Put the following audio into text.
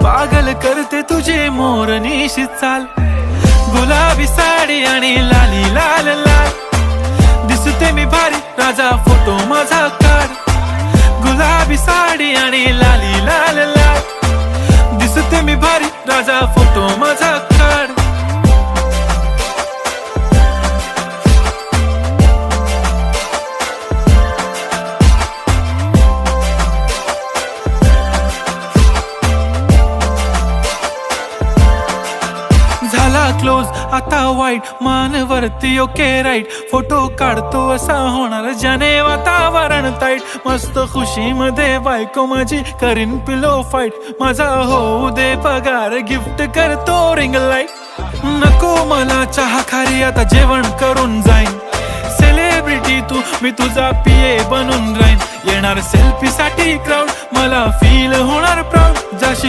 पागल करते तुझे मोरनीशी चाल, गुलाबी साडी आणि लाली लाल लाल. दिसते मी भारी राजा फोटो माझा काढ, गुलाबी साडी आणि लाली लाल लाल. दिसते मी भारी राजा फोटो माझा काढ. झाला क्लोज आता वाईट, मानवरती ओके राईट. फोटो काढतो असा होणार ज्याने वातावरण ताईट. मस्त खुशी मध्ये बायको माझी करीन पिलो फाईट. माझा होऊ दे पगार, गिफ्ट करतो रिंग लाईट. नको मला चहा खारी, आता जेवण करून जाईन. सेलिब्रिटी तू, मी तुझा पिये बनून राहीन. येणार सेल्फी साठी क्राऊड, मला फील होणार प्राऊड. जाशील